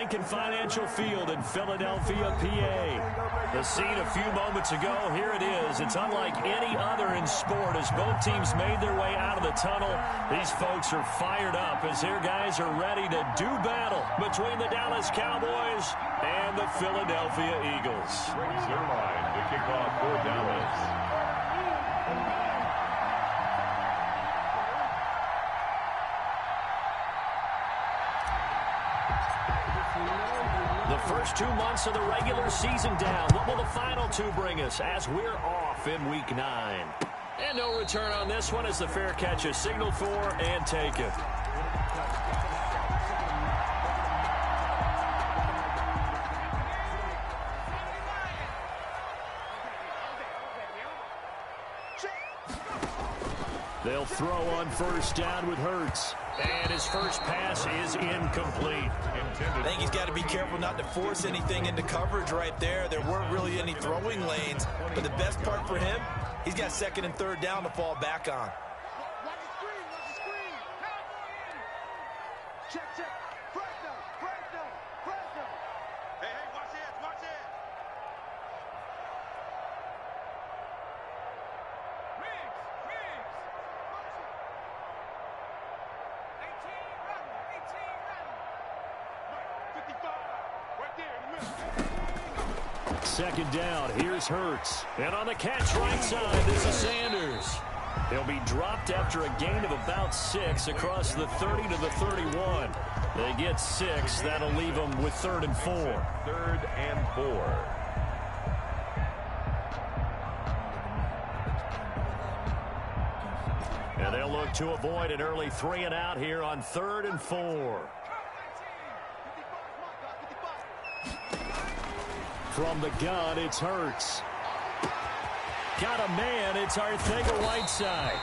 Lincoln Financial Field in Philadelphia, PA. The scene a few moments ago, here it is. It's unlike any other in sport as both teams made their way out of the tunnel. These folks are fired up as their guys are ready to do battle between the Dallas Cowboys and the Philadelphia Eagles. Brings their line to kick off for Dallas. The first 2 months of the regular season down. What will the final two bring us as we're off in Week 9? And no return on this one as the fair catch is signaled for and taken. They'll throw on first down with Hurts. And his first pass is incomplete. I think he's got to be careful not to force anything into coverage right there. There weren't really any throwing lanes. But the best part for him, he's got second and third down to fall back on. Second down, here's Hurts. And on the catch right side, this is Sanders. He'll be dropped after a gain of about 6 across the 30 to the 31. They get 6. That'll leave them with 3rd and 4. 3rd and 4. And they'll look to avoid an early 3 and out here on 3rd and 4. From the gun, it's Hurts. Got a man, it's Arcega-Whiteside.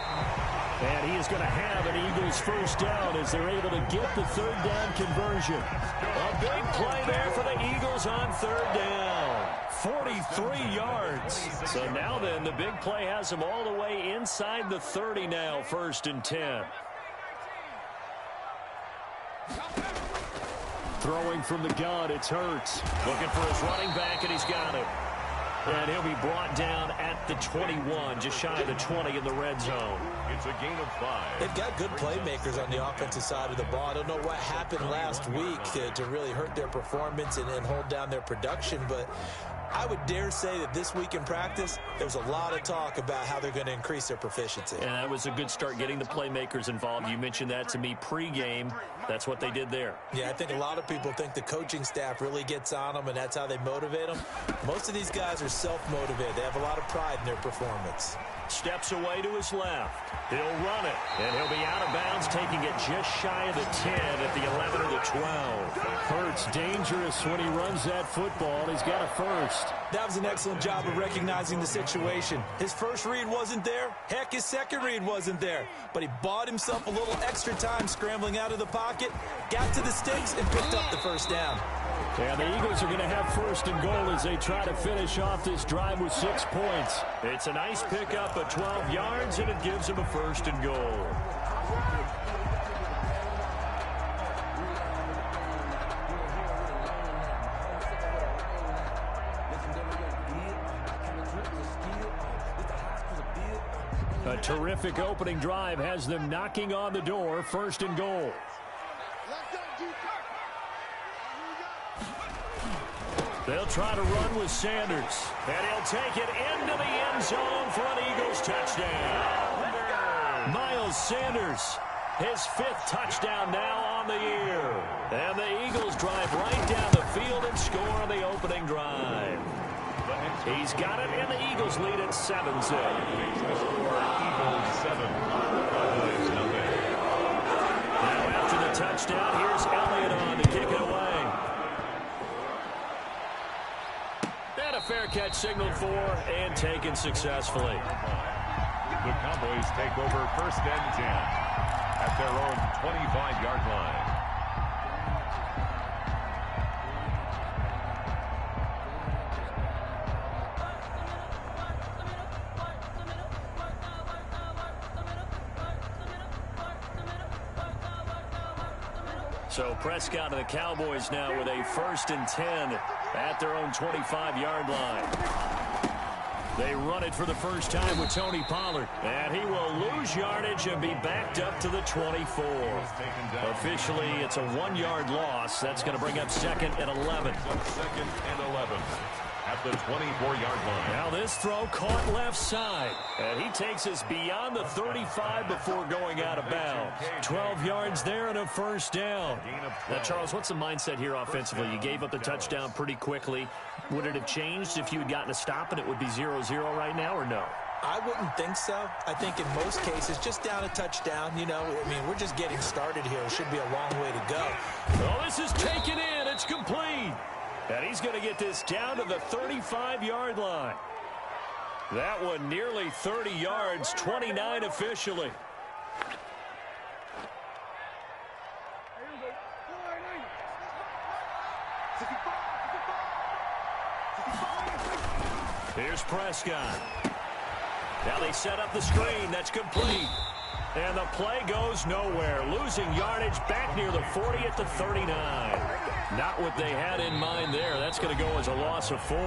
And he is going to have an Eagles first down as they're able to get the 3rd down conversion. A big play there for the Eagles on 3rd down. 43 yards. So now then, the big play has them all the way inside the 30 now, 1st and 10. Throwing from the gun, it's Hurts. Looking for his running back, and he's got it. And he'll be brought down at the 21, just shy of the 20 in the red zone. It's a gain of 5. They've got good playmakers on the offensive side of the ball. I don't know what happened last week to really hurt their performance and hold down their production, but I would dare say that this week in practice, there's a lot of talk about how they're going to increase their proficiency. And that was a good start, getting the playmakers involved. You mentioned that to me pregame. That's what they did there. Yeah, I think a lot of people think the coaching staff really gets on them, and that's how they motivate them. Most of these guys are self-motivated. They have a lot of pride in their performance. Steps away to his left. He'll run it, and he'll be out of bounds, taking it just shy of the 10 at the 11 or the 12. Hurts dangerous when he runs that football. He's got a first. That was an excellent job of recognizing the situation. His first read wasn't there. Heck, his second read wasn't there. But he bought himself a little extra time scrambling out of the pocket, got to the sticks, and picked up the first down. And the Eagles are going to have 1st and goal as they try to finish off this drive with 6 points. It's a nice pickup of 12 yards, and it gives them a 1st and goal. A terrific opening drive has them knocking on the door, 1st and goal. They'll try to run with Sanders, and he'll take it into the end zone for an Eagles touchdown. Miles Sanders, his 5th touchdown now on the year. And the Eagles drive right down the field and score on the opening drive. He's got it, and the Eagles lead at 7-0. Now after the touchdown, here's Elliott on to kick it away. And a fair catch signaled for and taken successfully. The Cowboys take over 1st and 10 at their own 25-yard line. So Prescott and the Cowboys now with a 1st and 10 at their own 25-yard line. They run it for the first time with Tony Pollard. And he will lose yardage and be backed up to the 24. Officially, it's a 1-yard loss. That's going to bring up 2nd and 11. 2nd and 11 at the 24-yard line. Now this throw caught left side. And he takes us beyond the 35 before going out of bounds. 12 yards there and a 1st down. Now, Charles, what's the mindset here offensively? You gave up the touchdown pretty quickly. Would it have changed if you had gotten a stop and it would be 0-0 right now, or no? I wouldn't think so. I think in most cases, just down a touchdown, you know, I mean, we're just getting started here. It should be a long way to go. Oh, this is taken in. It's complete. And he's going to get this down to the 35-yard line. That one nearly 30 yards, 29 officially. Here's Prescott. Now they set up the screen. That's complete. And the play goes nowhere. Losing yardage back near the 40 at the 39. Not what they had in mind there. That's going to go as a loss of 4.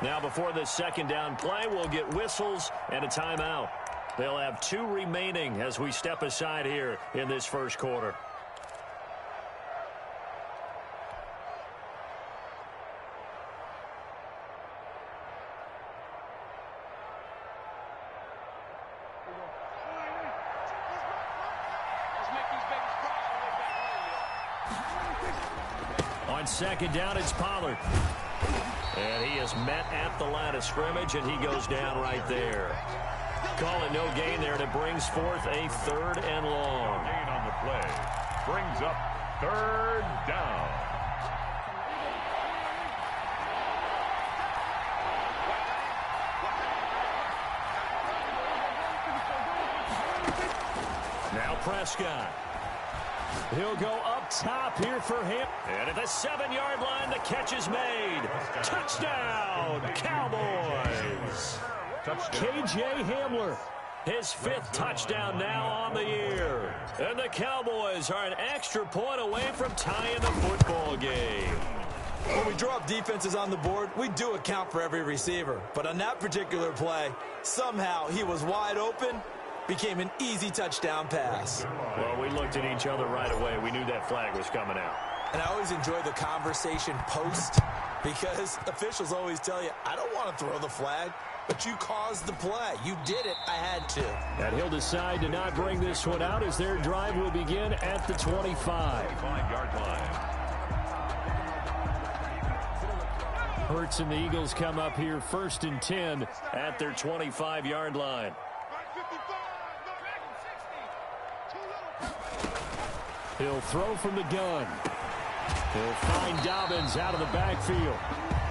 Now before this 2nd down play, we'll get whistles and a timeout. They'll have 2 remaining as we step aside here in this 1st quarter. On 2nd down, it's Pollard. And he is met at the line of scrimmage, and he goes down right there. Call it no gain there, and it brings forth a 3rd and long. Gain on the play. Brings up 3rd down. Now Prescott. He'll go up top here for him. And at the 7-yard line, the catch is made. Touchdown, Cowboys. K.J. Hamler, his 5th touchdown now on the year. And the Cowboys are an extra point away from tying the football game. When we draw up defenses on the board, we do account for every receiver. But on that particular play, somehow he was wide open. Became an easy touchdown pass. Well, we looked at each other right away. We knew that flag was coming out. And I always enjoy the conversation post because officials always tell you, I don't want to throw the flag, but you caused the play. You did it. I had to. And he'll decide to not bring this one out as their drive will begin at the 25. 25-yard line. Hurts and the Eagles come up here 1st and 10 at their 25-yard line. He'll throw from the gun. He'll find Dobbins out of the backfield.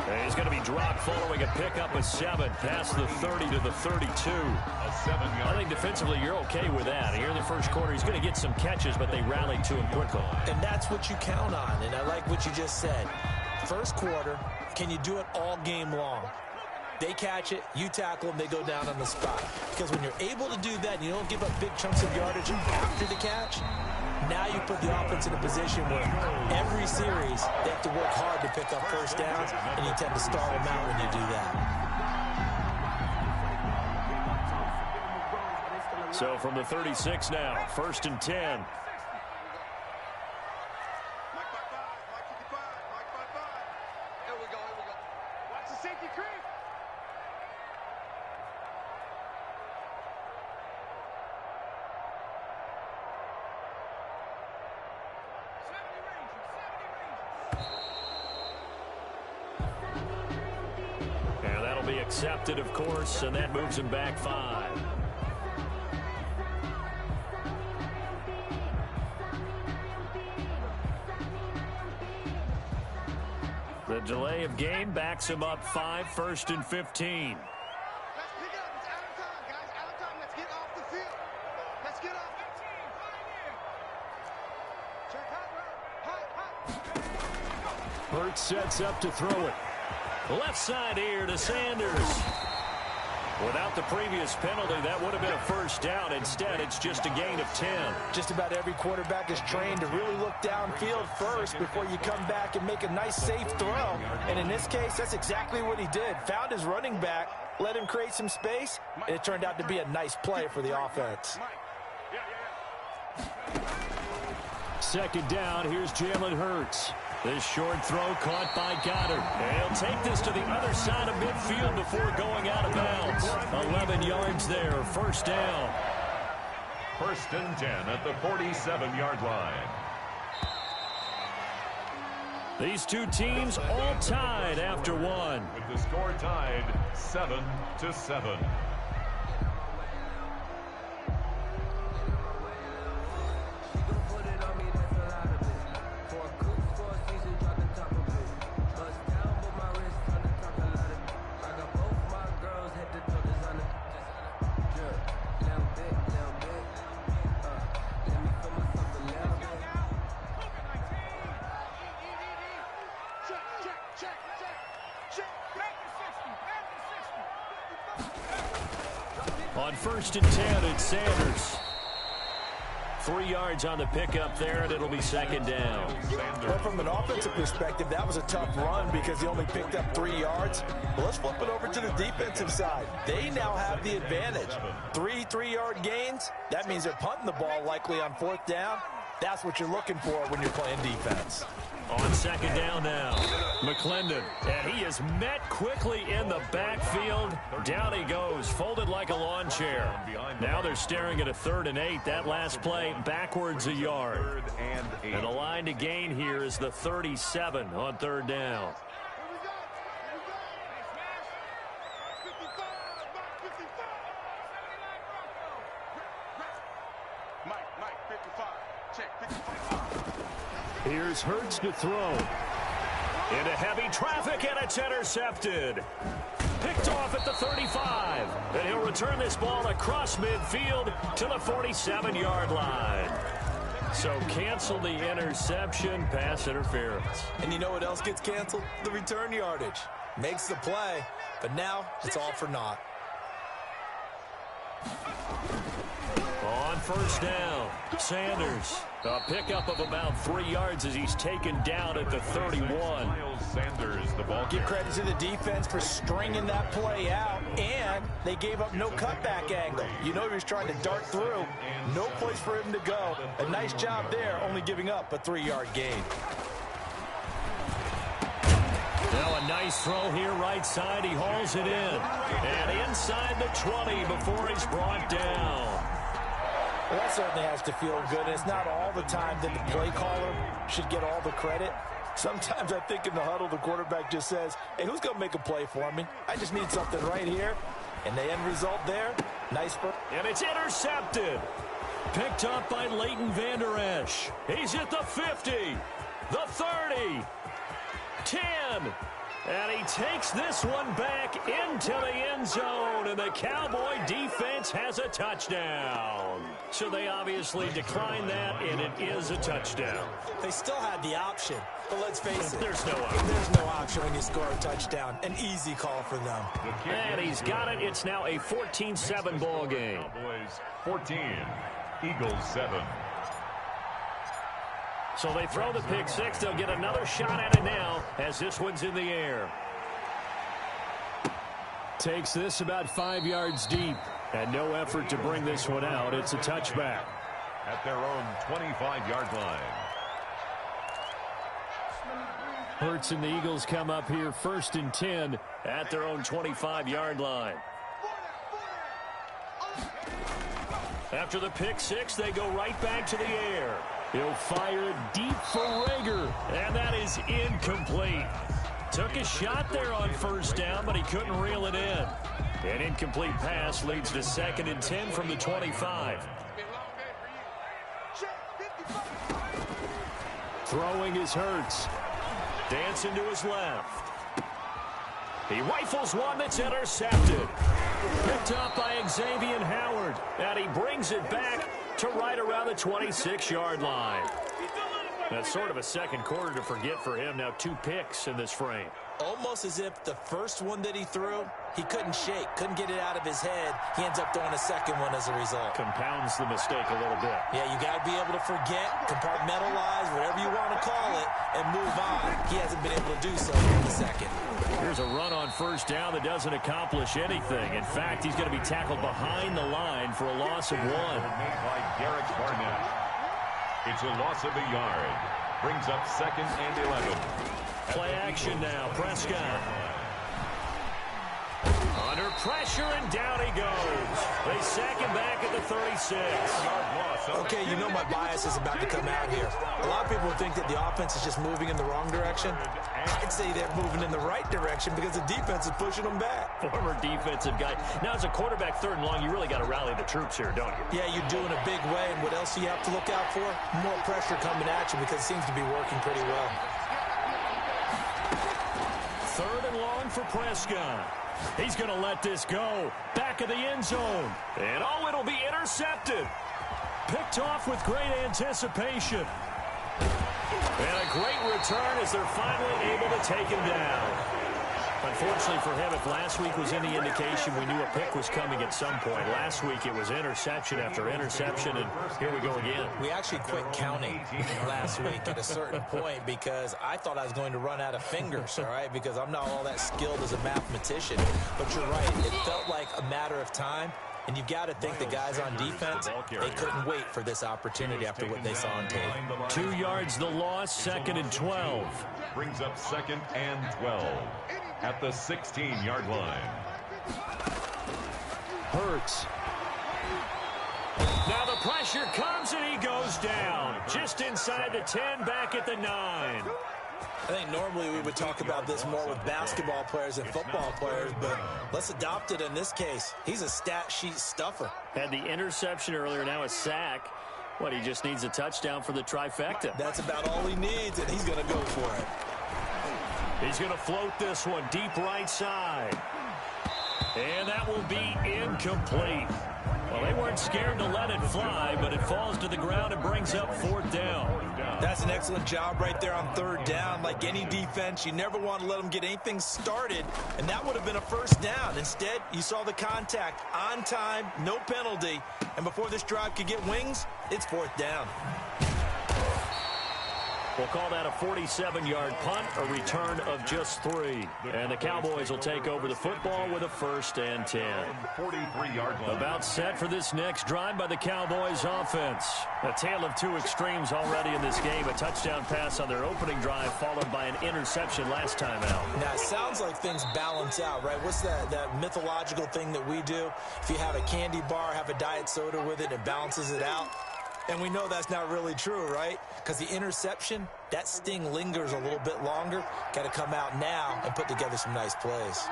And he's going to be dropped following a pickup of 7 past the 30 to the 32. I think defensively you're okay with that. Here in the 1st quarter, he's going to get some catches, but they rallied to him quickly. And that's what you count on, and I like what you just said. 1st quarter, can you do it all game long? They catch it, you tackle them, they go down on the spot. Because when you're able to do that and you don't give up big chunks of yardage after the catch, now you put the offense in a position where every series they have to work hard to pick up 1st downs, and you tend to stall them out when you do that. So from the 36 now, 1st and 10. Accepted, of course, and that moves him back 5. The delay of game backs him up 5, 1st and 15. Let's pick it up. It's out of time, guys. Out of time. Let's get off the field. Let's get off the team. Check hot. Hurts sets up to throw it. Left side here to Sanders. Without the previous penalty, that would have been a first down. Instead, it's just a gain of 10. Just about every quarterback is trained to really look downfield first before you come back and make a nice, safe throw. And in this case, that's exactly what he did. Found his running back, let him create some space, and it turned out to be a nice play for the offense. Second down, here's Jalen Hurts. This short throw caught by Goddard. He'll take this to the other side of midfield before going out of bounds. 11 yards there, first down. First and 10 at the 47-yard line. These two teams all tied after one. With the score tied 7-7. On first and 10, it's Sanders. 3 yards on the pickup there, and it'll be second down. Well, from an offensive perspective, that was a tough run because he only picked up 3 yards. Well, let's flip it over to the defensive side. They now have the advantage. 3 3-yard gains. That means they're punting the ball likely on fourth down. That's what you're looking for when you're playing defense. On second down now, McClendon, and he is met quickly in the backfield. Down he goes, folded like a lawn chair. Now they're staring at a 3rd and 8. That last play backwards a yard. And the line to gain here is the 37 on third down. Here's Hurts to throw. Into heavy traffic, and it's intercepted. Picked off at the 35. And he'll return this ball across midfield to the 47-yard line. So cancel the interception, pass interference. And you know what else gets canceled? The return yardage. Makes the play, but now it's all for naught. On first down, Sanders. A pickup of about 3 yards as he's taken down at the 31. Sanders, the ball. Give credit to the defense for stringing that play out, and they gave up no cutback angle. You know he was trying to dart through. No place for him to go. A nice job there, only giving up a 3-yard gain. Now a nice throw here right side. He hauls it in. And inside the 20 before he's brought down. Well, that certainly has to feel good. It's not all the time that the play caller should get all the credit. Sometimes I think in the huddle, the quarterback just says, hey, who's going to make a play for me? I just need something right here. And the end result there, nice. And it's intercepted. Picked up by Leighton Vander Esch. He's at the 50, the 30, 10. And he takes this one back into the end zone, and the Cowboy defense has a touchdown. So they obviously declined that, and it is a touchdown. They still had the option, but let's face it. There's no option. There's no option when you score a touchdown. An easy call for them. And he's got it. It's now a 14-7 ball game. Cowboys 14, Eagles 7. So they throw the pick six. They'll get another shot at it now as this one's in the air. Takes this about 5 yards deep. And no effort to bring this one out. It's a touchback. At their own 25-yard line. Hurts and the Eagles come up here first and 10 at their own 25-yard line. After the pick six, they go right back to the air. He'll fire it deep for Rager, and that is incomplete. Took a shot there on first down, but he couldn't reel it in. An incomplete pass leads to second and 10 from the 25. Throwing is Hurts. Dancing to his left. He rifles one that's intercepted. Picked up by Xavier Howard, and he brings it back to right around the 26-yard line. That's sort of a second quarter to forget for him. Now 2 picks in this frame. Almost as if the first one that he threw, he couldn't shake, couldn't get it out of his head. He ends up throwing a second one as a result. Compounds the mistake a little bit. Yeah, you got to be able to forget, compartmentalize, whatever you want to call it, and move on. He hasn't been able to do so in the second. Here's a run on first down that doesn't accomplish anything. In fact, he's going to be tackled behind the line for a loss of 1. Made by Garrett Barnett. It's a loss of a yard. Brings up 2nd and 11. Play action now. Prescott. Under pressure, and down he goes. They sack him back at the 36. Okay, you know my bias is about to come out here. A lot of people think that the offense is just moving in the wrong direction. I'd say they're moving in the right direction because the defense is pushing them back. Former defensive guy. Now, as a quarterback 3rd and long, you really got to rally the troops here, don't you? Yeah, you do in a big way. And what else do you have to look out for? More pressure coming at you because it seems to be working pretty well. 3rd and long for Prescott. He's going to let this go. Back of the end zone. And, oh, it'll be intercepted. Picked off with great anticipation. And a great return as they're finally able to take him down. Unfortunately for him, if last week was any indication, we knew a pick was coming at some point. Last week it was interception after interception, and here we go again. We actually quit counting last week at a certain point because I thought I was going to run out of fingers, all right, because I'm not all that skilled as a mathematician. But you're right, it felt like a matter of time. And you've got to think the guys on defense, they couldn't wait for this opportunity after what they saw on tape. 2 yards the loss, 2nd and 12. Brings up 2nd and 12 at the 16-yard line. Hurts. Now the pressure comes and he goes down. Just inside the 10, back at the 9. I think normally we would talk about this more with basketball players and football players, but let's adopt it in this case. He's a stat sheet stuffer. Had the interception earlier, now a sack. What, he just needs a touchdown for the trifecta. That's about all he needs, and he's going to go for it. He's going to float this one deep right side. And that will be incomplete. Well, they weren't scared to let it fly, but it falls to the ground and brings up 4th down. That's an excellent job right there on 3rd down. Like any defense, you never want to let them get anything started, and that would have been a 1st down. Instead, you saw the contact on time, no penalty, and before this drive could get wings, it's 4th down. We'll call that a 47-yard punt, a return of just 3. And the Cowboys will take over the football with a 1st and 10. 43-yard line. About set for this next drive by the Cowboys offense. A tale of 2 extremes already in this game. A touchdown pass on their opening drive, followed by an interception last time out. Now, it sounds like things balance out, right? What's that mythological thing that we do? If you have a candy bar, have a diet soda with it, it balances it out. And we know that's not really true, right? Because the interception, that sting lingers a little bit longer. Got to come out now and put together some nice plays.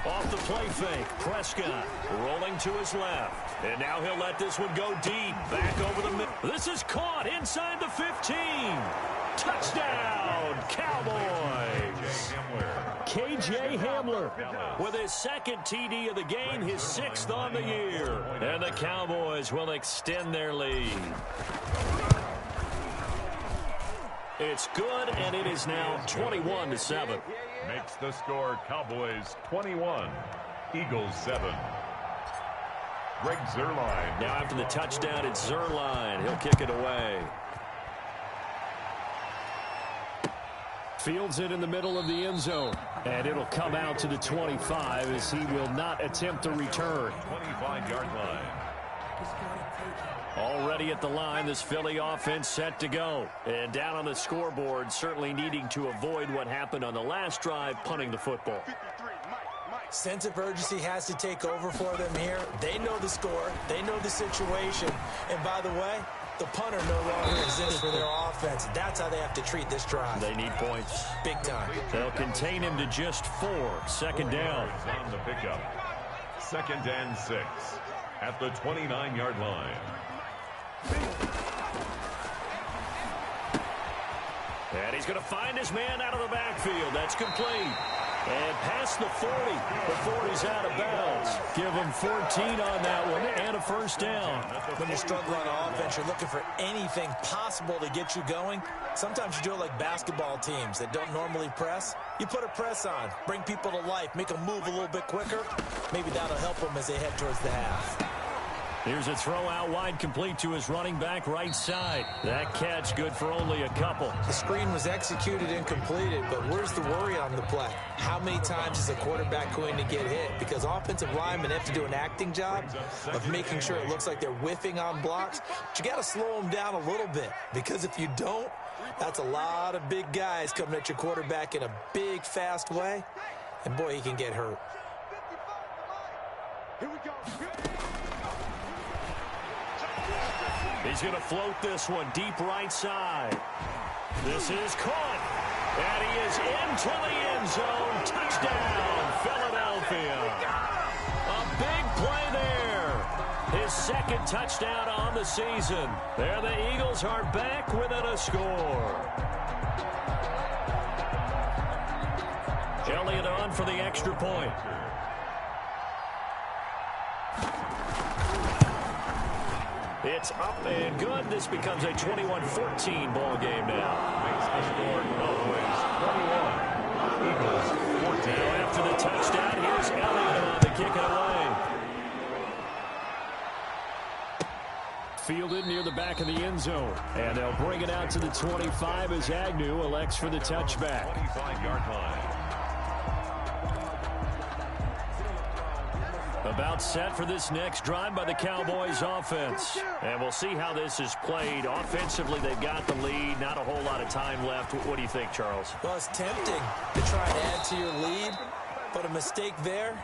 Off the play fake, Prescott rolling to his left. And now he'll let this one go deep, back over the middle. This is caught inside the 15. Touchdown, Cowboys. KJ Hamler with his 2nd TD of the game, his 6th on the year. And the Cowboys will extend their lead. It's good, and it is now 21-7. Makes the score Cowboys 21, Eagles 7. Greg Zuerlein. Now after the touchdown, it's Zuerlein. He'll kick it away. Fields it in the middle of the end zone. And it'll come out to the 25 as he will not attempt a return. 25-yard line. Already at the line, this Philly offense set to go. And down on the scoreboard, certainly needing to avoid what happened on the last drive, punting the football. Sense of urgency has to take over for them here. They know the score. They know the situation. And by the way, the punter no longer exists for their offense. That's how they have to treat this drive. They need points. Big time. They'll contain him to just 4. 2nd down. On the pickup. 2nd and 6 at the 29-yard line. And he's going to find his man out of the backfield. That's complete. And past the 40 before he's out of bounds. Give him 14 on that one and a first down. When you struggle on offense, you're looking for anything possible to get you going. Sometimes you do it like basketball teams that don't normally press. You put a press on, bring people to life, make them move a little bit quicker. Maybe that'll help them as they head towards the half. Here's a throw out wide, complete to his running back right side. That catch good for only a couple. The screen was executed and completed, but where's the worry on the play? How many times is a quarterback going to get hit? Because offensive linemen have to do an acting job of making sure it looks like they're whiffing on blocks. But you got to slow them down a little bit, because if you don't, that's a lot of big guys coming at your quarterback in a big, fast way. And boy, he can get hurt. Here we go. He's going to float this one deep right side. This is caught. And he is into the end zone. Touchdown, Philadelphia. A big play there. His second touchdown on the season. There the Eagles are back within a score. Elliott on for the extra point. It's up and good. This becomes a 21-14 ball game now. Makes the score Cowboys 21, Eagles 14. Now after the touchdown, here's Elliott on to kick it away. Fielded near the back of the end zone. And they'll bring it out to the 25 as Agnew elects for the touchback. 25-yard line. About set for this next drive by the Cowboys offense. And we'll see how this is played. Offensively, they've got the lead. Not a whole lot of time left. What do you think, Charles? Well, it's tempting to try and add to your lead, but a mistake there,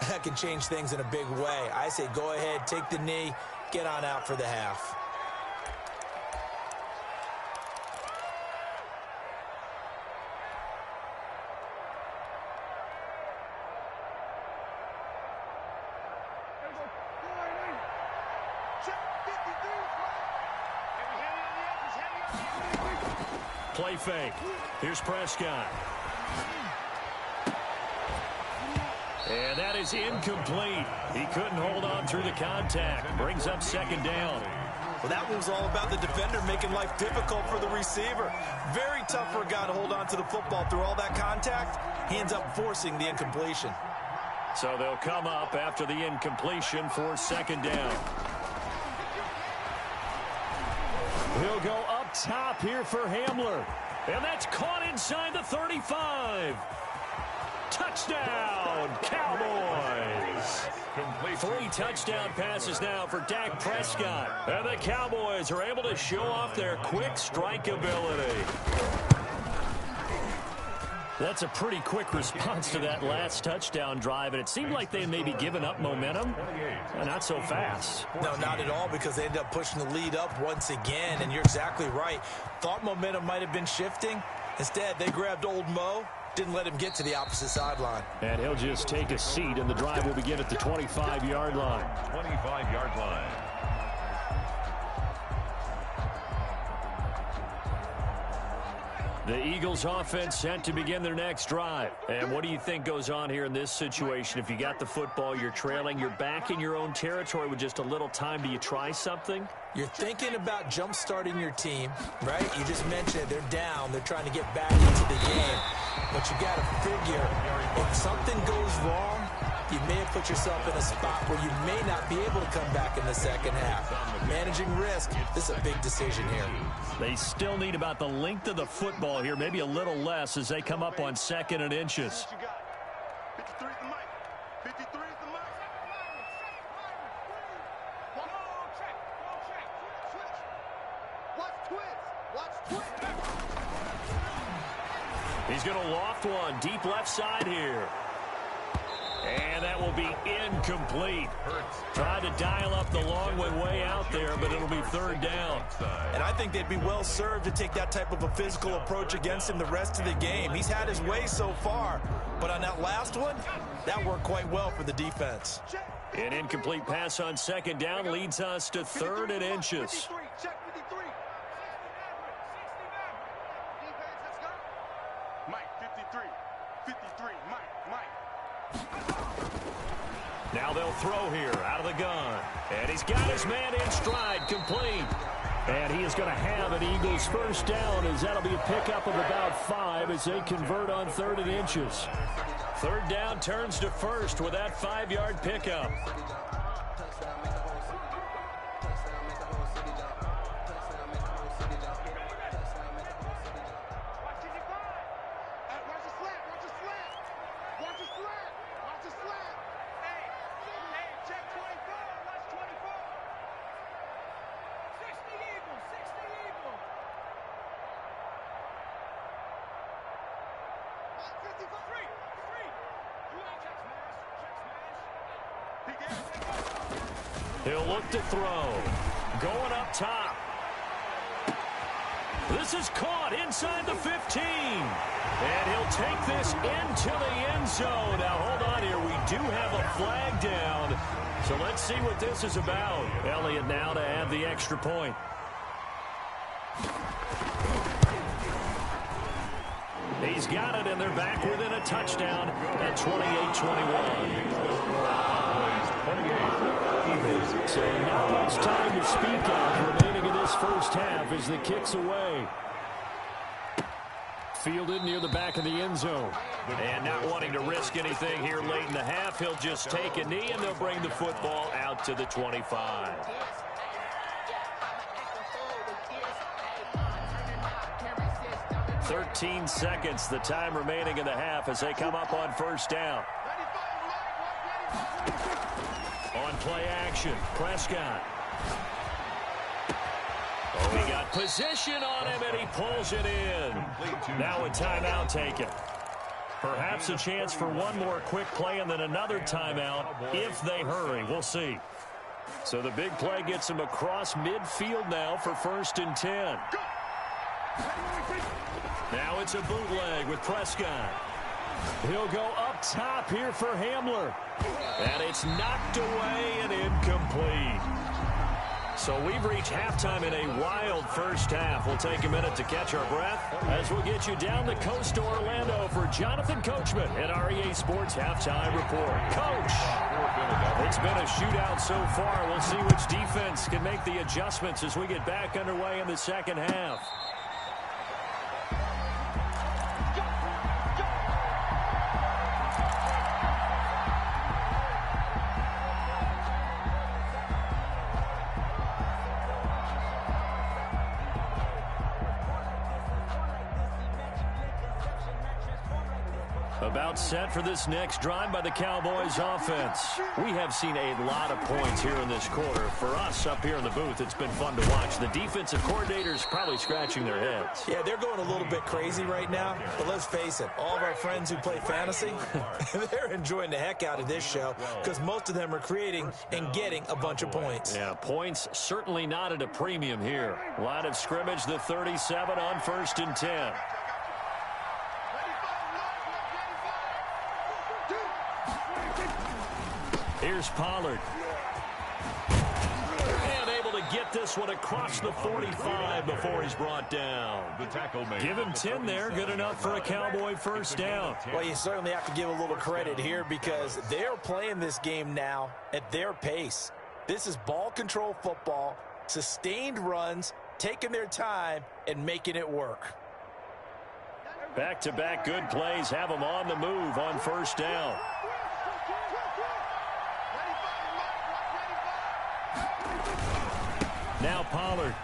that can change things in a big way. I say go ahead, take the knee, get on out for the half. Play fake. Here's Prescott. And that is incomplete. He couldn't hold on through the contact. Brings up second down. Well, that one was all about the defender making life difficult for the receiver. Very tough for a guy to hold on to the football through all that contact. He ends up forcing the incompletion. So they'll come up after the incompletion for second down. He'll go up top here for Hamler. And that's caught inside the 35. Touchdown, Cowboys. Complete. 3 touchdown passes now for Dak Prescott. And the Cowboys are able to show off their quick strike ability. That's a pretty quick response to that last touchdown drive, and it seemed like they may be giving up momentum. Not so fast. No, not at all, because they ended up pushing the lead up once again, and you're exactly right. Thought momentum might have been shifting. Instead, they grabbed old Mo, didn't let him get to the opposite sideline. And he'll just take a seat, and the drive will begin at the 25-yard line. 25-yard line. The Eagles offense set to begin their next drive. And what do you think goes on here in this situation? If you got the football, you're trailing, you're back in your own territory with just a little time. Do you try something? You're thinking about jump-starting your team, right? You just mentioned it. They're down. They're trying to get back into the game. But you got to figure, if something goes wrong, you may have put yourself in a spot where you may not be able to come back in the second half. Managing risk, this is a big decision here. They still need about the length of the football here, maybe a little less as they come up on second and inches. 53 is the mic. 53 is the mic. Watch twins. Watch twins. He's going to loft one deep left side here. And that will be incomplete. Tried to dial up the long way out there, but it'll be third down. And I think they'd be well served to take that type of a physical approach against him the rest of the game. He's had his way so far, but on that last one, that worked quite well for the defense. An incomplete pass on second down leads us to third and inches. Check 53. Defense, let's go. Mike, 53. 53, Mike. Now they'll throw here out of the gun. And he's got his man in stride, complete. And he is going to have an Eagles first down, as that'll be a pickup of about 5 as they convert on 3rd and inches. 3rd down turns to first with that 5-yard pickup. He'll look to throw. Going up top. This is caught inside the 15. And he'll take this into the end zone. Now, hold on here. We do have a flag down. So let's see what this is about. Elliott now to add the extra point. He's got it, and they're back within a touchdown at 28-21. So not much time to speak of remaining in this first half as the kick's away. Fielded near the back of the end zone. And not wanting to risk anything here late in the half, he'll just take a knee, and they'll bring the football out to the 25. 13 seconds, the time remaining in the half as they come up on first down. On play action, Prescott. Oh, he got position on him, and he pulls it in. Now a timeout taken. Perhaps a chance for one more quick play and then another timeout if they hurry. We'll see. So the big play gets him across midfield now for 1st and 10. Now it's a bootleg with Prescott. He'll go up top here for Hamler. And it's knocked away and incomplete. So we've reached halftime in a wild first half. We'll take a minute to catch our breath as we'll get you down the coast to Orlando for Jonathan Coachman at our EA Sports Halftime Report. Coach, it's been a shootout so far. We'll see which defense can make the adjustments as we get back underway in the second half. About set for this next drive by the Cowboys offense. We have seen a lot of points here in this quarter. For us up here in the booth, it's been fun to watch. The defensive coordinators probably scratching their heads. Yeah, they're going a little bit crazy right now. But let's face it, all of our friends who play fantasy, they're enjoying the heck out of this show because most of them are creating and getting a bunch of points. Yeah, points certainly not at a premium here. Line of scrimmage, the 37 on 1st and 10. Here's Pollard. And able to get this one across the 45 before he's brought down. Give him 10 there. Good enough for a Cowboy first down. Well, you certainly have to give a little credit here because they're playing this game now at their pace. This is ball control football, sustained runs, taking their time, and making it work. Back-to-back good plays have them on the move on first down. Now Pollard.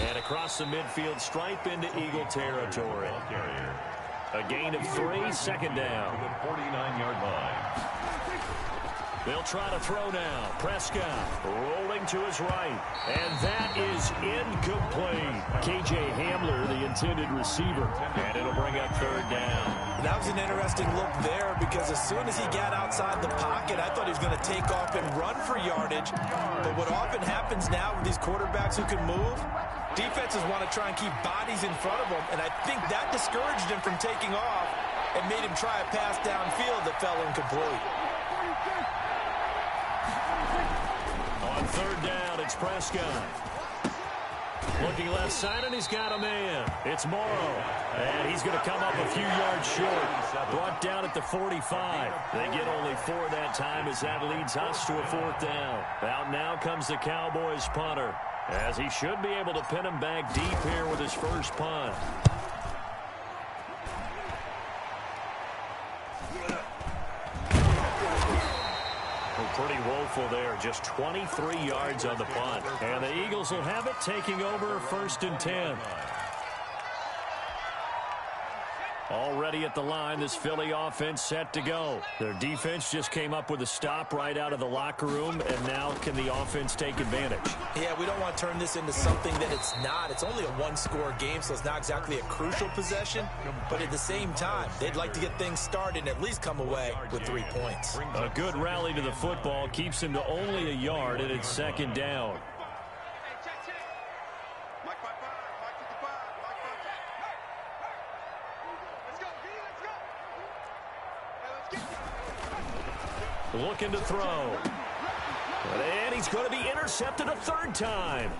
And across the midfield stripe into Eagle territory. A gain of 3, 2nd down. 49-yard line. They'll try to throw now. Prescott rolling to his right. And that is incomplete. KJ Hamler, the intended receiver. And it'll bring up 3rd down. That was an interesting look there because as soon as he got outside the pocket, I thought he was going to take off and run for yardage. But what often happens now with these quarterbacks who can move, defenses want to try and keep bodies in front of them. And I think that discouraged him from taking off and made him try a pass downfield that fell incomplete. On 3rd down, it's Prescott. Looking left side, and he's got a man. It's Morrow. And he's going to come up a few yards short. Brought down at the 45. They get only 4 that time as that leads us to a 4th down. Out now comes the Cowboys punter, as he should be able to pin him back deep here with his first punt. Pretty woeful there. Just 23 yards on the punt. And the Eagles will have it, taking over 1st and 10. Already at the line, this Philly offense set to go. Their defense just came up with a stop right out of the locker room, and now can the offense take advantage? Yeah, we don't want to turn this into something that it's not. It's only a one-score game, so it's not exactly a crucial possession. But at the same time, they'd like to get things started and at least come away with 3 points. A good rally to the football keeps him to only a yard, and it's 2nd down. Looking to throw. And he's going to be intercepted a 3rd time.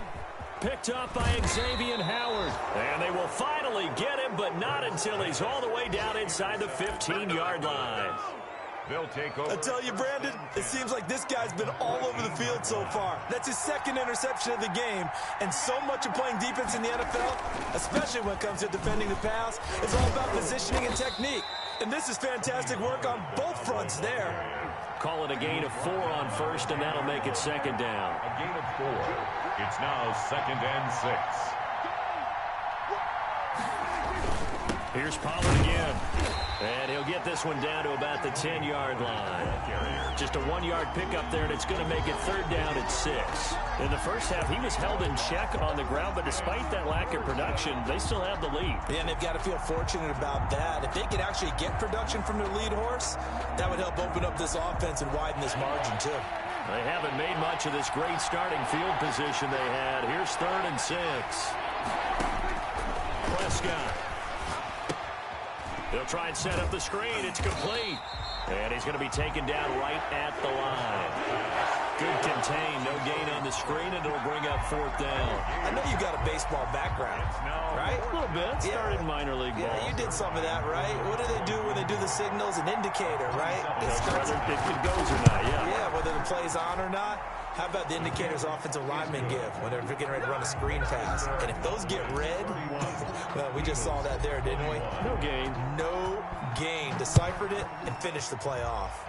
Picked up by Xavier Howard. And they will finally get him, but not until he's all the way down inside the 15-yard line. They'll take over. I tell you, Brandon, it seems like this guy's been all over the field so far. That's his 2nd interception of the game. And so much of playing defense in the NFL, especially when it comes to defending the pass, is all about positioning and technique. And this is fantastic work on both fronts there. Call it a gain of 4 on 1st, and that'll make it 2nd down. A gain of 4. It's now 2nd and 6. Here's Pollard again. And he'll get this one down to about the 10-yard line. Just a 1-yard pickup there, and it's going to make it 3rd down at 6. In the first half, he was held in check on the ground, but despite that lack of production, they still have the lead. And they've got to feel fortunate about that. If they could actually get production from their lead horse, that would help open up this offense and widen this margin, too. They haven't made much of this great starting field position they had. Here's 3rd and 6. Prescott. They'll try and set up the screen. It's complete. And he's going to be taken down right at the line. Good contain. No gain on the screen, and it'll bring up 4th down. I know you got a baseball background, right? A little bit. Started in minor league ball. Yeah, you did some of that, right? What do they do when they do the signals? An indicator, right? Whether it goes or not, yeah. Yeah, whether the play's on or not. How about the indicators offensive linemen give when they're getting ready to run a screen pass? And if those get red, well, we just saw that there, didn't we? No gain. No gain. Deciphered it and finished the play off.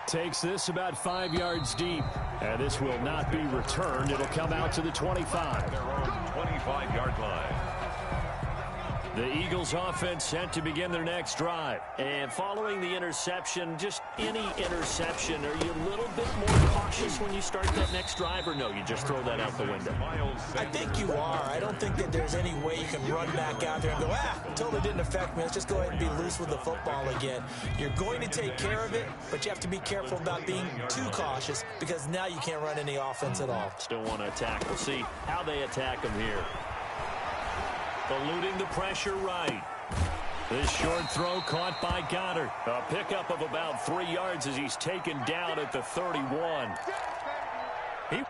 Takes this about 5 yards deep. And this will not be returned. It'll come out to the 25. Their own 25-yard line. The Eagles offense set to begin their next drive. And following the interception, just any interception, are you a little bit more cautious when you start that next drive, or no, you just throw that out the window? I think you are. I don't think that there's any way you can run back out there and go, totally didn't affect me. Let's just go ahead and be loose with the football again. You're going to take care of it, but you have to be careful about being too cautious because now you can't run any offense at all. Still want to attack. We'll see how they attack them here. Eluding the pressure right. This short throw caught by Goddard. A pickup of about 3 yards as he's taken down at the 31. He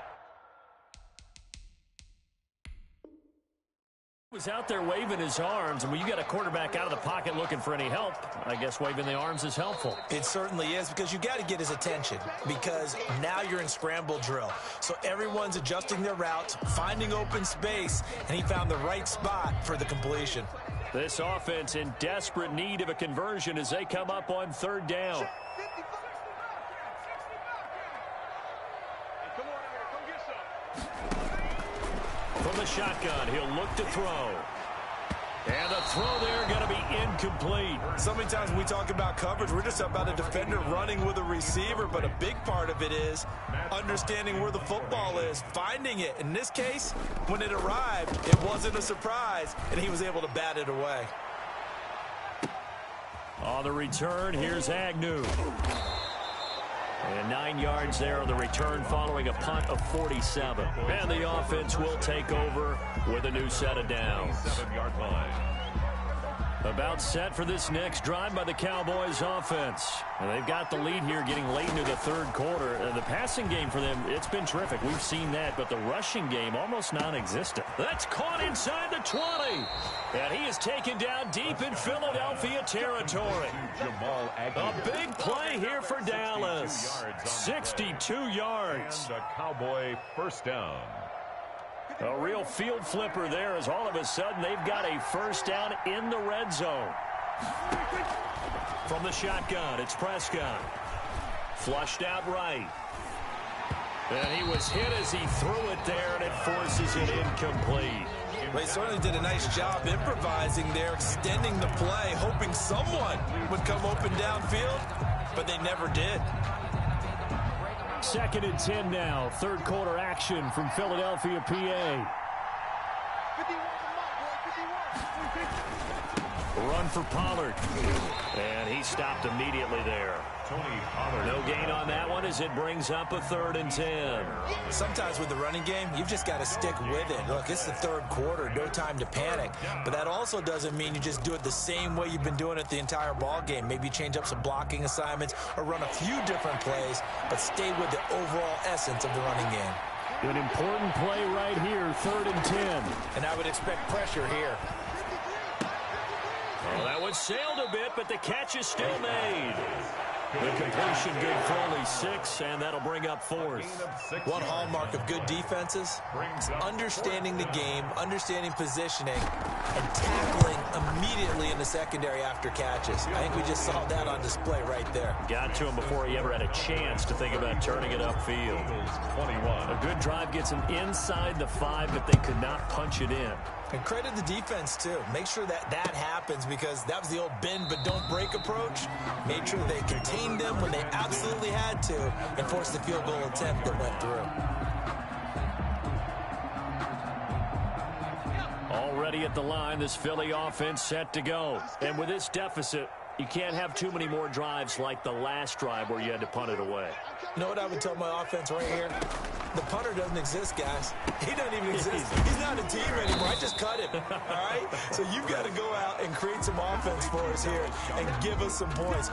was out there waving his arms, and when you got a quarterback out of the pocket looking for any help, I guess waving the arms is helpful. It certainly is, because you got to get his attention, because now you're in scramble drill. So everyone's adjusting their routes, finding open space, and he found the right spot for the completion. This offense in desperate need of a conversion as they come up on 3rd down. From the shotgun, he'll look to throw. And the throw there going to be incomplete. So many times when we talk about coverage, we're just about a defender running with a receiver, but a big part of it is understanding where the football is, finding it. In this case, when it arrived, it wasn't a surprise, and he was able to bat it away. On the return, here's Agnew. And 9 yards there on the return following a punt of 47. And the offense will take over with a new set of downs. 7-yard line. About set for this next drive by the Cowboys offense. And they've got the lead here getting late into the third quarter. The passing game for them, it's been terrific. We've seen that, but the rushing game almost non-existent. That's caught inside the 20. And he is taken down deep in Philadelphia territory. A big play here for Dallas. 62 yards. And a Cowboy first down. A real field flipper there as all of a sudden they've got a first down in the red zone. From the shotgun, it's Prescott. Flushed out right. And he was hit as he threw it there, and it forces it incomplete. Well, he certainly did a nice job improvising there, extending the play, hoping someone would come open downfield, but they never did. 2nd and 10 now. Third quarter action from Philadelphia, PA. Run for Pollard. And he stopped immediately there. Tony Pollard. No gain on that one as it brings up a 3rd and 10. Sometimes with the running game, you've just got to stick with it. Look, it's the third quarter, no time to panic. But that also doesn't mean you just do it the same way you've been doing it the entire ball game. Maybe change up some blocking assignments or run a few different plays, but stay with the overall essence of the running game. An important play right here, 3rd and 10. And I would expect pressure here. Well, that one sailed a bit, but the catch is still made. The completion good for only 6, and that'll bring up 4th. One hallmark of good defenses is understanding the game, understanding positioning, and tackling immediately in the secondary after catches. I think we just saw that on display right there. Got to him before he ever had a chance to think about turning it upfield. 21. A good drive gets him inside the 5, but they could not punch it in. And credit the defense, too. Make sure that happens because that was the old bend but don't break approach. Made sure they contained them when they absolutely had to and forced the field goal attempt that went through. Already at the line, this Philly offense set to go. And with this deficit, you can't have too many more drives like the last drive where you had to punt it away. You know what I would tell my offense right here? The punter doesn't exist, guys. He doesn't even exist. He's not a team anymore. I just cut him, all right? So you've got to go out and create some offense for us here and give us some points.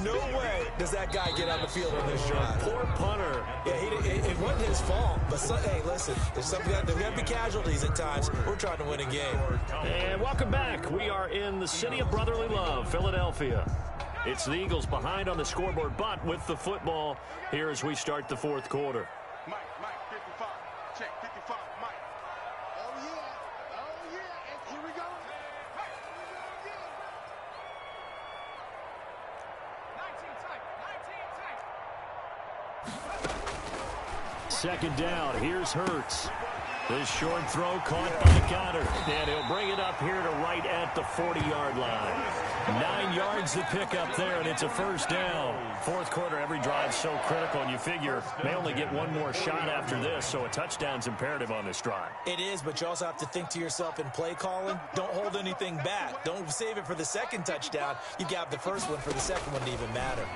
No way does that guy get on the field on this drive. Poor punter. Yeah, it wasn't his fault. But, hey, listen, there's going to be casualties at times. We're trying to win a game. And welcome back. We are in the city of brotherly love, Philadelphia. It's the Eagles behind on the scoreboard, but with the football here as we start the 4th quarter. Mike, 55. Check, 55, Mike. Oh, yeah, and here we go. 2nd down, here's Hurts. This short throw caught by Goddard, and he'll bring it up here to right at the 40-yard line. 9 yards to pick up there, and it's a 1st down. 4th quarter, every drive's so critical, and you figure may only get one more shot after this, so a touchdown's imperative on this drive. It is, but you also have to think to yourself in play calling, don't hold anything back. Don't save it for the 2nd touchdown. You got the 1st one for the 2nd one to even matter.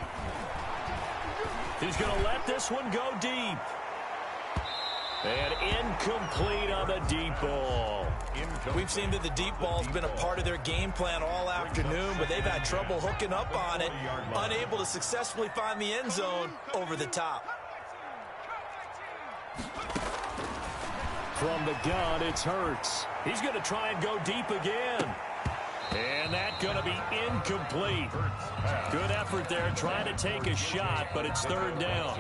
He's going to let this one go deep. And incomplete on the deep ball. We've seen that the deep ball's been a part of their game plan all afternoon, but they've had trouble hooking up on it, unable to successfully find the end zone over the top. From the gun, it's Hurts. He's going to try and go deep again. And that's going to be incomplete. Good effort there trying to take a shot, but it's 3rd down.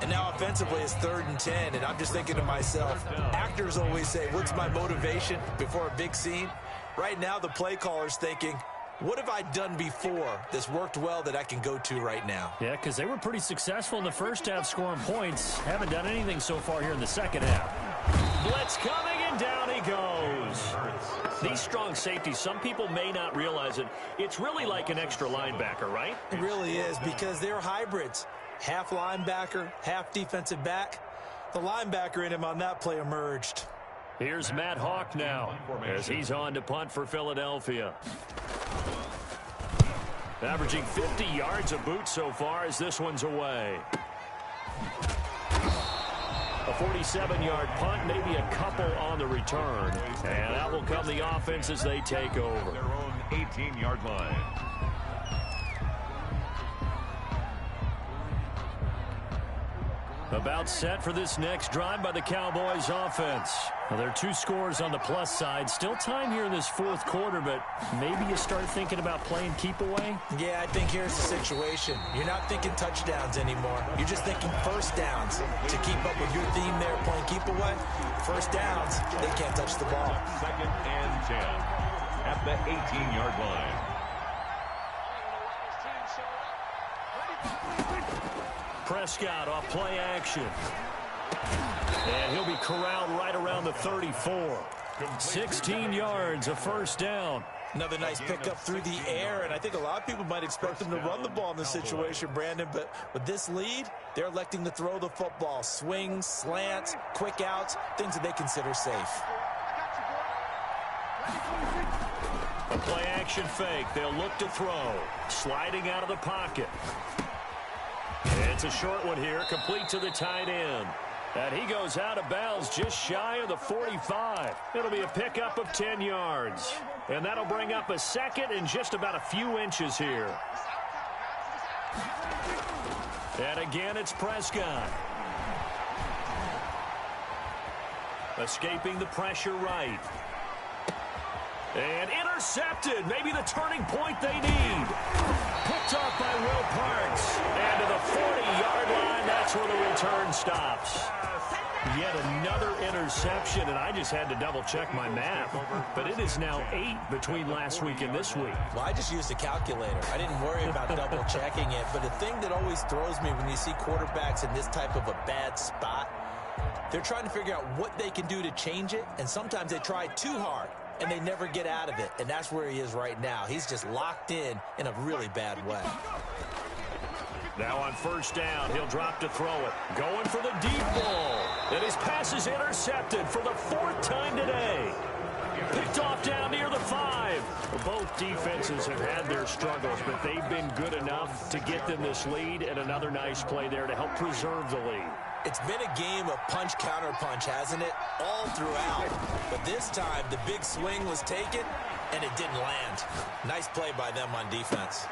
And now offensively it's 3rd and 10, and I'm just thinking to myself, actors always say, what's my motivation before a big scene? Right now the play caller's thinking, what have I done before that's worked well that I can go to right now? Yeah, because they were pretty successful in the first half scoring points. Haven't done anything so far here in the second half. Blitz coming, and down he goes. These strong safeties, some people may not realize it. It's really like an extra linebacker, right? It really is, because they're hybrids. Half linebacker, half defensive back. The linebacker in him on that play emerged. Here's Matt Hawk now as he's on to punt for Philadelphia. Averaging 50 yards a boot so far as this one's away. A 47-yard punt, maybe a couple on the return. And that will come the offense as they take over. Their own 18-yard line. About set for this next drive by the Cowboys offense. Well, there are 2 scores on the plus side. Still time here in this fourth quarter, but maybe you start thinking about playing keep away? Yeah, I think here's the situation. You're not thinking touchdowns anymore. You're just thinking first downs. To keep up with your theme there, playing keep away, first downs, they can't touch the ball. 2nd and 10 at the 18-yard line. Prescott off play action. And he'll be corralled right around the 34. 16 yards, a first down. Another nice pickup through the air, and I think a lot of people might expect them to run the ball in this situation, Brandon, but with this lead, they're electing to throw the football. Swings, slants, quick outs, things that they consider safe. A play action fake. They'll look to throw. Sliding out of the pocket. It's a short one here, complete to the tight end. And he goes out of bounds just shy of the 45. It'll be a pickup of 10 yards. And that'll bring up a second and just about a few inches here. And again, it's Prescott. Escaping the pressure right. And intercepted. Maybe the turning point they need. Picked off by Will Parks. And to the 40-yard line, that's where the return stops. Yet another interception, and I just had to double-check my math. But it is now 8 between last week and this week. Well, I just used a calculator. I didn't worry about double-checking it. But the thing that always throws me when you see quarterbacks in this type of a bad spot, they're trying to figure out what they can do to change it, and sometimes they try too hard, and they never get out of it. And that's where he is right now. He's just locked in a really bad way. Now on first down, he'll drop to throw it. Going for the deep ball. And his pass is intercepted for the 4th time today. Picked off down near the 5. Well, both defenses have had their struggles, but they've been good enough to get them this lead, and another nice play there to help preserve the lead. It's been a game of punch-counter-punch, hasn't it? All throughout. But this time, the big swing was taken, and it didn't land. Nice play by them on defense.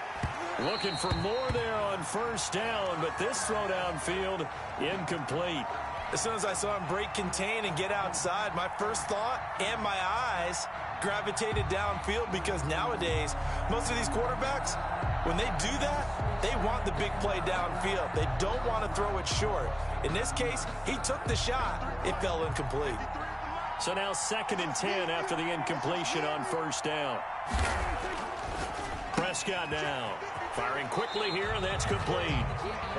Looking for more there on first down, but this throw downfield, incomplete. As soon as I saw him break contain and get outside, my first thought and my eyes gravitated downfield, because nowadays, most of these quarterbacks, when they do that, they want the big play downfield. They don't want to throw it short. In this case, he took the shot. It fell incomplete. So now 2nd and 10 after the incompletion on first down. Prescott now. Firing quickly here, and that's complete.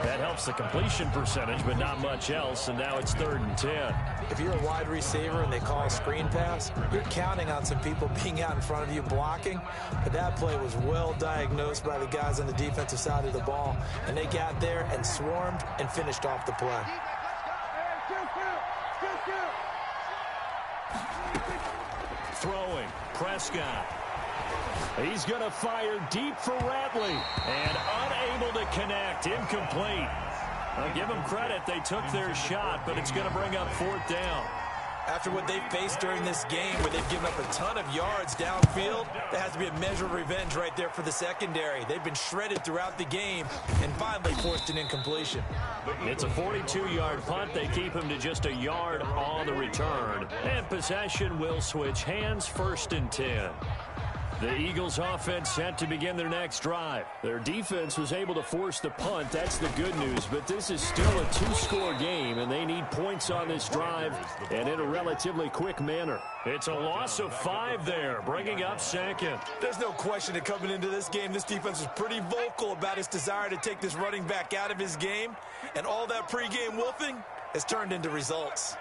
That helps the completion percentage, but not much else, and now it's 3rd and 10. If you're a wide receiver and they call a screen pass, you're counting on some people being out in front of you blocking, but that play was well diagnosed by the guys on the defensive side of the ball, and they got there and swarmed and finished off the play. Throwing, Prescott. He's going to fire deep for Ratley. And unable to connect. Incomplete. I'll give them credit. They took their shot, but it's going to bring up 4th down. After what they've faced during this game, where they've given up a ton of yards downfield, there has to be a measure of revenge right there for the secondary. They've been shredded throughout the game and finally forced an incompletion. It's a 42-yard punt. They keep him to just a yard on the return. And possession will switch hands, 1st and 10. The Eagles offense set to begin their next drive. Their defense was able to force the punt. That's the good news. But this is still a 2-score game, and they need points on this drive and in a relatively quick manner. It's a loss of 5 there, bringing up 2nd. There's no question that coming into this game, this defense was pretty vocal about its desire to take this running back out of his game. And all that pregame wolfing has turned into results.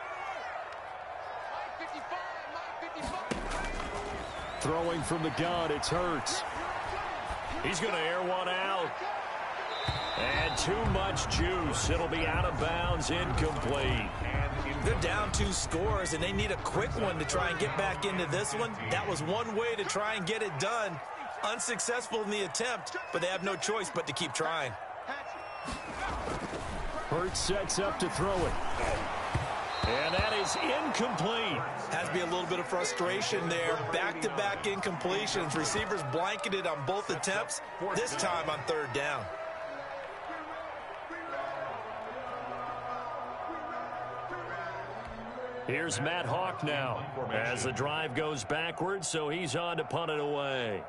Throwing from the gun, it's Hurts. He's going to air one out. And too much juice. It'll be out of bounds, incomplete. They're down 2 scores, and they need a quick one to try and get back into this one. That was one way to try and get it done. Unsuccessful in the attempt, but they have no choice but to keep trying. Hurts sets up to throw it. And that is incomplete. Has to be a little bit of frustration there. Back-to-back incompletions. Receivers blanketed on both attempts, this time on third down. Here's Matt Hawk now as the drive goes backwards, so he's on to punt it away.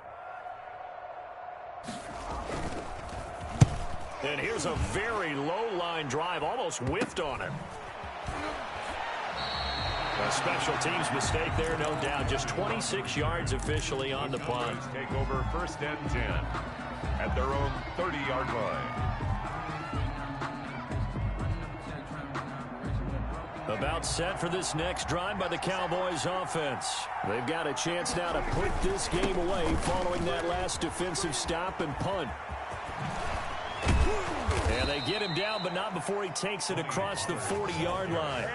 And here's a very low-line drive, almost whiffed on it. A special teams mistake there, no doubt. Just 26 yards officially on the punt. Take over first and 10 at their own 30-yard line. About set for this next drive by the Cowboys offense. They've got a chance now to put this game away following that last defensive stop and punt. And they get him down, but not before he takes it across the 40-yard line.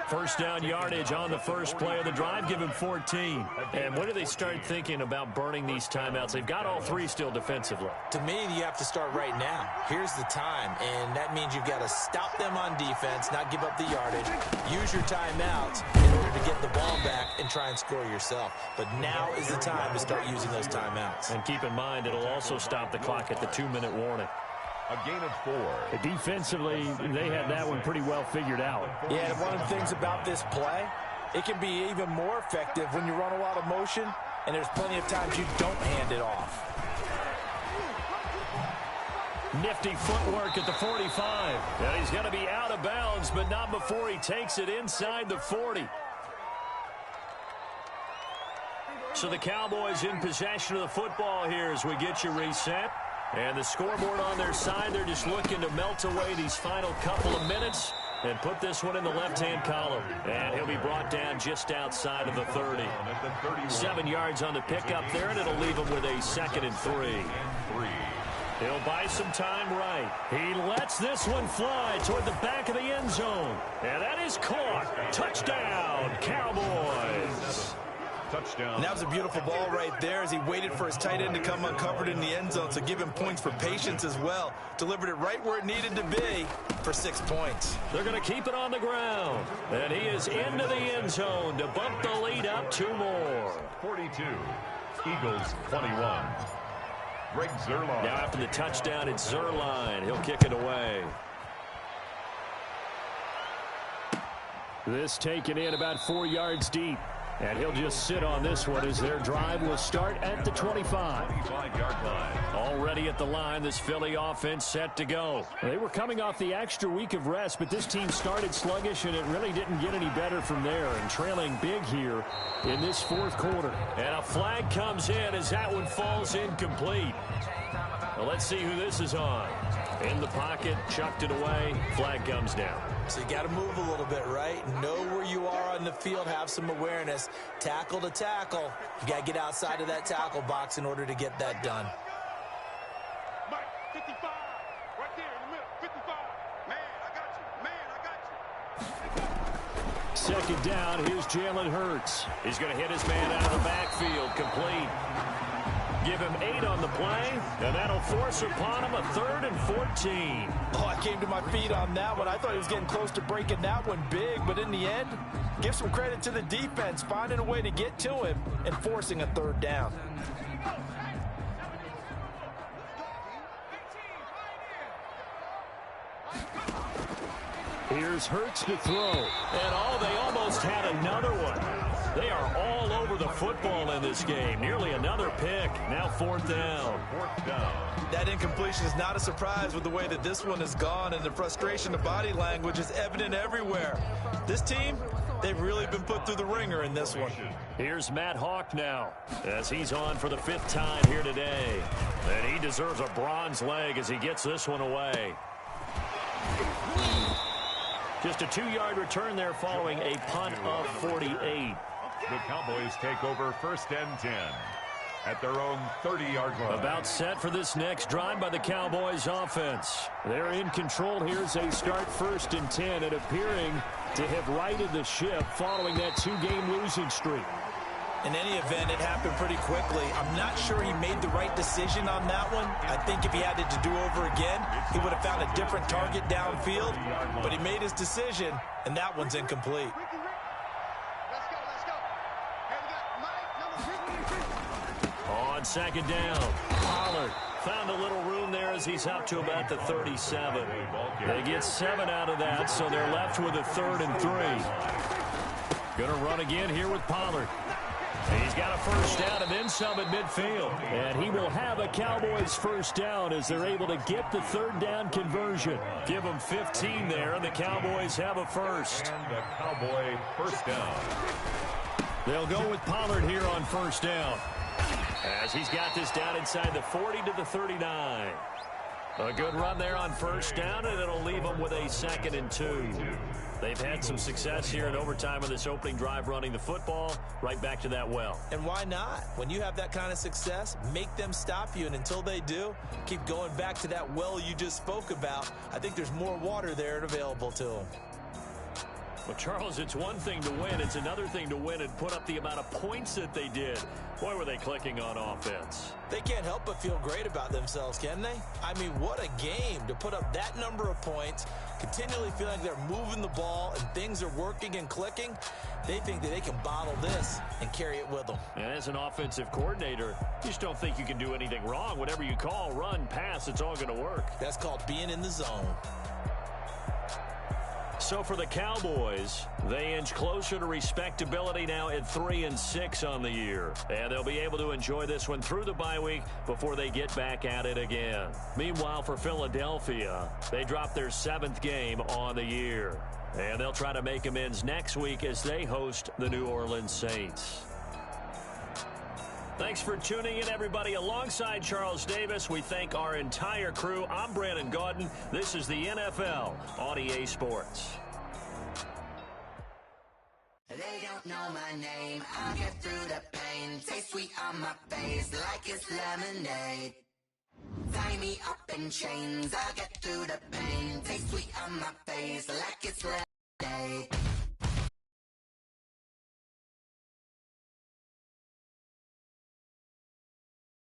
First down yardage on the first play of the drive, give him 14. And when do they start thinking about burning these timeouts? They've got all three still defensively. To me, you have to start right now. Here's the time, and that means you've got to stop them on defense, not give up the yardage, use your timeouts in order to get the ball back and try and score yourself. But now is the time to start using those timeouts. And keep in mind, it'll also stop the clock at the 2-minute warning. A gain of 4. Defensively, they had that one pretty well figured out. Yeah, and one of the things about this play, it can be even more effective when you run a lot of motion, and there's plenty of times you don't hand it off. Nifty footwork at the 45. And he's going to be out of bounds, but not before he takes it inside the 40. So the Cowboys in possession of the football here as we get you reset. And the scoreboard on their side, they're just looking to melt away these final couple of minutes and put this one in the left-hand column. And he'll be brought down just outside of the 30. 7 yards on the pickup there, and it'll leave him with a 2nd and 3. He'll buy some time right. He lets this one fly toward the back of the end zone. And that is caught. Touchdown, Cowboys. Touchdown. And that was a beautiful ball right there as he waited for his tight end to come uncovered in the end zone, so give him points for patience as well. Delivered it right where it needed to be for 6 points. They're going to keep it on the ground. And he is into the end zone to bump the lead up 2 more. 42. Eagles 21. Greg Zuerlein. Now after the touchdown, it's Zuerlein. He'll kick it away. This taken in about 4 yards deep. And he'll just sit on this one as their drive will start at the 25. 25-yard line. Already at the line, this Philly offense set to go. They were coming off the extra week of rest, but this team started sluggish, and it really didn't get any better from there. And trailing big here in this 4th quarter. And a flag comes in as that one falls incomplete. Well, let's see who this is on. In the pocket, chucked it away, flag comes down. So you got to move a little bit, right? Know where you are on the field, have some awareness. Tackle to tackle. You got to get outside of that tackle box in order to get that done. Mike, 55, right there in the middle, 55. Man, I got you. Second down, here's Jalen Hurts. He's going to hit his man out of the backfield, complete. Give him 8 on the play, and that'll force upon him a 3rd and 14. Oh, I came to my feet on that one. I thought he was getting close to breaking that one big, but in the end, give some credit to the defense, finding a way to get to him and forcing a 3rd down. Here's Hurts to throw. And they almost had another one. They are all over the football in this game. Nearly another pick. Now 4th down. 4th down. That incompletion is not a surprise with the way that this one has gone, and the frustration of body language is evident everywhere. This team, they've really been put through the ringer in this one. Here's Matt Hawk now as he's on for the 5th time here today. And he deserves a bronze leg as he gets this one away. Just a 2-yard return there following a punt of 48. The Cowboys take over first and 10 at their own 30-yard line. About set for this next drive by the Cowboys offense. They're in control here as they start 1st and 10 and appearing to have righted the ship following that 2-game losing streak. In any event, it happened pretty quickly. I'm not sure he made the right decision on that one. I think if he had it to do over again, he would have found a different target downfield. But he made his decision, and that one's incomplete. Let's go, let's go. Hey, we got Mike, number 3. On second down, Pollard found a little room there as he's up to about the 37. They get 7 out of that, so they're left with a 3rd and 3. Going to run again here with Pollard. He's got a first down and then some at midfield. And he will have a Cowboys first down as they're able to get the 3rd down conversion. Give them 15 there, and the Cowboys have a first. And the Cowboy first down. They'll go with Pollard here on first down, as he's got this down inside the 40 to the 39. A good run there on first down, and it'll leave them with a 2nd and 2. They've had some success here in overtime on this opening drive running the football right back to that well. And why not? When you have that kind of success, make them stop you, and until they do, keep going back to that well you just spoke about. I think there's more water there and available to them. Well, Charles, it's one thing to win. It's another thing to win and put up the amount of points that they did. Boy, were they clicking on offense. They can't help but feel great about themselves, can they? I mean, what a game to put up that number of points, continually feel like they're moving the ball and things are working and clicking. They think that they can bottle this and carry it with them. And as an offensive coordinator, you just don't think you can do anything wrong. Whatever you call, run, pass, it's all going to work. That's called being in the zone. So for the Cowboys, they inch closer to respectability now at 3-6 on the year. And they'll be able to enjoy this one through the bye week before they get back at it again. Meanwhile, for Philadelphia, they dropped their 7th game on the year. And they'll try to make amends next week as they host the New Orleans Saints. Thanks for tuning in, everybody. Alongside Charles Davis, we thank our entire crew. I'm Brandon Gaudin. This is the NFL on EA Sports. They don't know my name. I'll get through the pain. Taste sweet on my face like it's lemonade. Tie me up in chains. I'll get through the pain. Taste sweet on my face like it's lemonade.